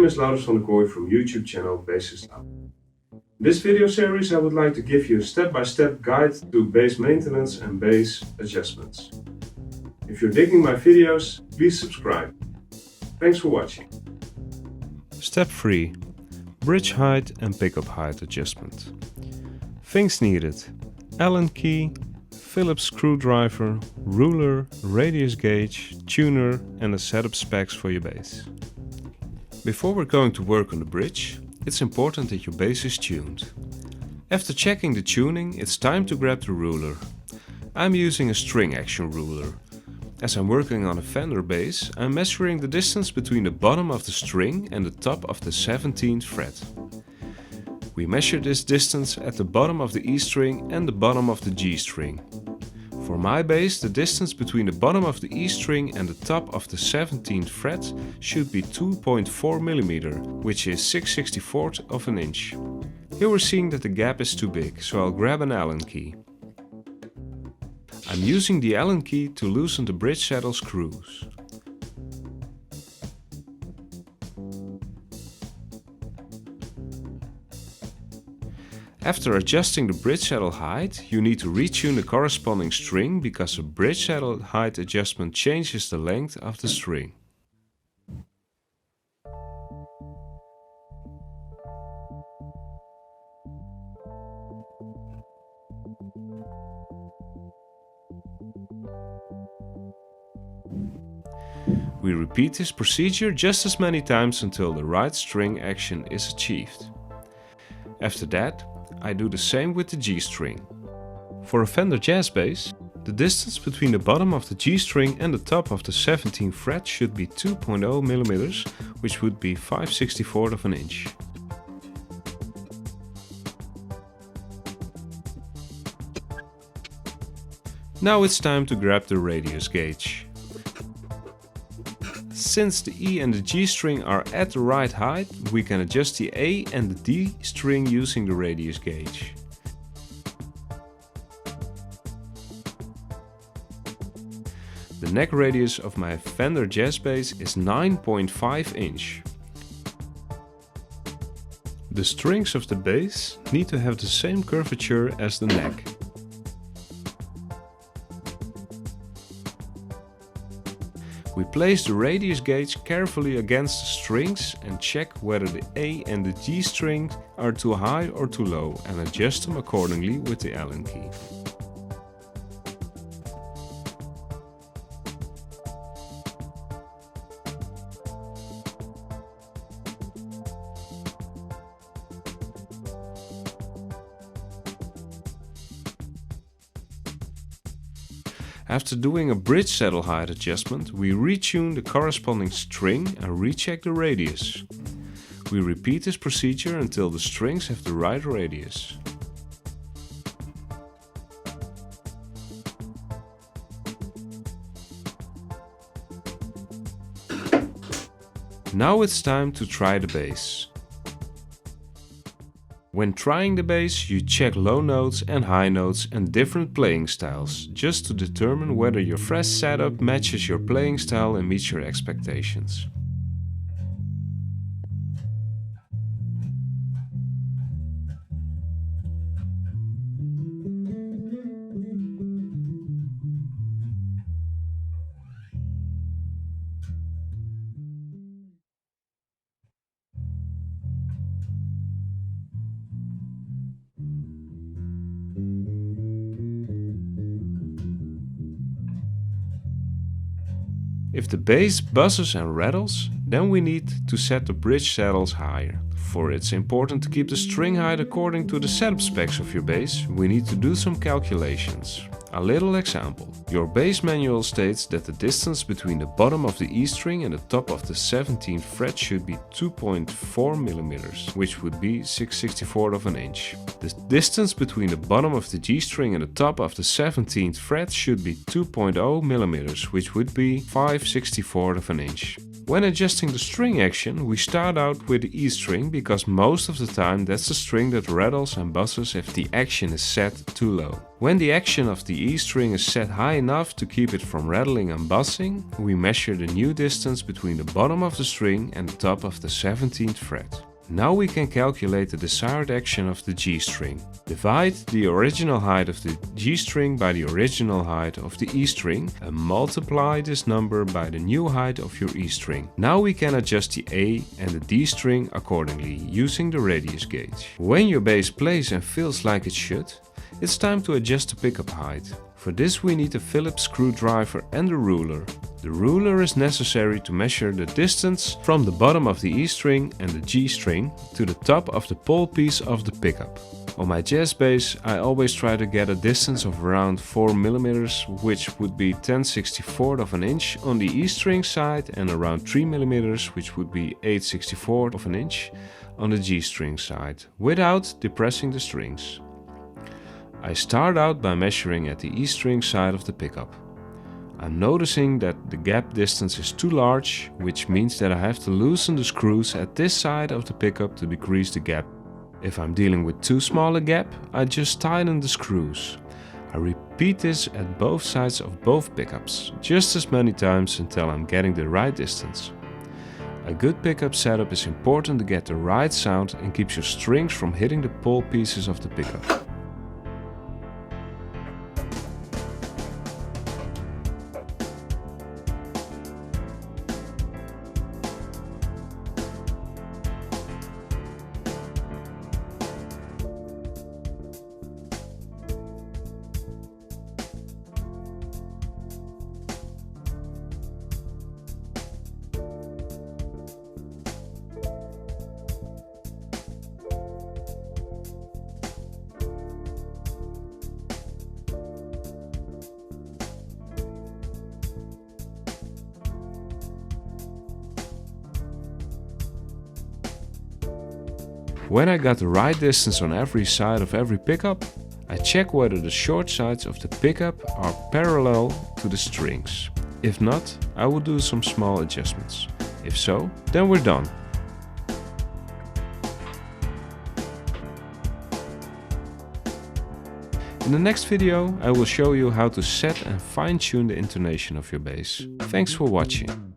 is Laurens van der Kooi from YouTube channel Bassist. In this video series I would like to give you a step-by-step guide to bass maintenance and bass adjustments. If you're digging my videos, please subscribe. Thanks for watching. Step 3. Bridge height and pickup height adjustment. Things needed: Allen key, Phillips screwdriver, ruler, radius gauge, tuner and a setup specs for your bass. Before we're going to work on the bridge, it's important that your bass is tuned. After checking the tuning, it's time to grab the ruler. I'm using a string action ruler. As I'm working on a Fender bass, I'm measuring the distance between the bottom of the string and the top of the 17th fret. We measure this distance at the bottom of the E string and the bottom of the G string. For my bass, the distance between the bottom of the E string and the top of the 17th fret should be 2.4 mm, which is 6/64 of an inch. Here we're seeing that the gap is too big, so I'll grab an Allen key. I'm using the Allen key to loosen the bridge saddle screws. After adjusting the bridge saddle height, you need to retune the corresponding string because a bridge saddle height adjustment changes the length of the string. We repeat this procedure just as many times until the right string action is achieved. After that, I do the same with the G string. For a Fender jazz bass, the distance between the bottom of the G string and the top of the 17th fret should be 2.0 mm, which would be 5/64 of an inch. Now it's time to grab the radius gauge. Since the E and the G string are at the right height, we can adjust the A and the D string using the radius gauge. The neck radius of my Fender jazz bass is 9.5 inch. The strings of the bass need to have the same curvature as the neck. We place the radius gauge carefully against the strings and check whether the A and the G strings are too high or too low and adjust them accordingly with the Allen key. After doing a bridge saddle height adjustment, we retune the corresponding string and recheck the radius. We repeat this procedure until the strings have the right radius. Now it's time to try the bass. When trying the bass, you check low notes and high notes and different playing styles, just to determine whether your fresh setup matches your playing style and meets your expectations. If the bass buzzes and rattles, then we need to set the bridge saddles higher. For it's important to keep the string height according to the setup specs of your bass, we need to do some calculations. A little example. Your bass manual states that the distance between the bottom of the E string and the top of the 17th fret should be 2.4 mm, which would be 6/64 of an inch. The distance between the bottom of the G string and the top of the 17th fret should be 2.0 mm, which would be 5/64 of an inch. When adjusting the string action, we start out with the E string because most of the time that's the string that rattles and buzzes if the action is set too low. When the action of the E string is set high enough to keep it from rattling and buzzing, we measure the new distance between the bottom of the string and the top of the 17th fret. Now we can calculate the desired action of the G string. Divide the original height of the G string by the original height of the E string and multiply this number by the new height of your E string. Now we can adjust the A and the D string accordingly using the radius gauge. When your bass plays and feels like it should, it's time to adjust the pickup height. For this we need a Phillips screwdriver and a ruler. The ruler is necessary to measure the distance from the bottom of the E string and the G string to the top of the pole piece of the pickup. On my jazz bass I always try to get a distance of around 4 mm, which would be 10/64 of an inch on the E string side and around 3 mm, which would be 8/64 of an inch on the G string side, without depressing the strings. I start out by measuring at the E string side of the pickup. I'm noticing that the gap distance is too large, which means that I have to loosen the screws at this side of the pickup to decrease the gap. If I'm dealing with too small a gap, I just tighten the screws. I repeat this at both sides of both pickups, just as many times until I'm getting the right distance. A good pickup setup is important to get the right sound and keeps your strings from hitting the pole pieces of the pickup. When I got the right distance on every side of every pickup, I check whether the short sides of the pickup are parallel to the strings. If not, I will do some small adjustments. If so, then we're done. In the next video, I will show you how to set and fine-tune the intonation of your bass. Thanks for watching.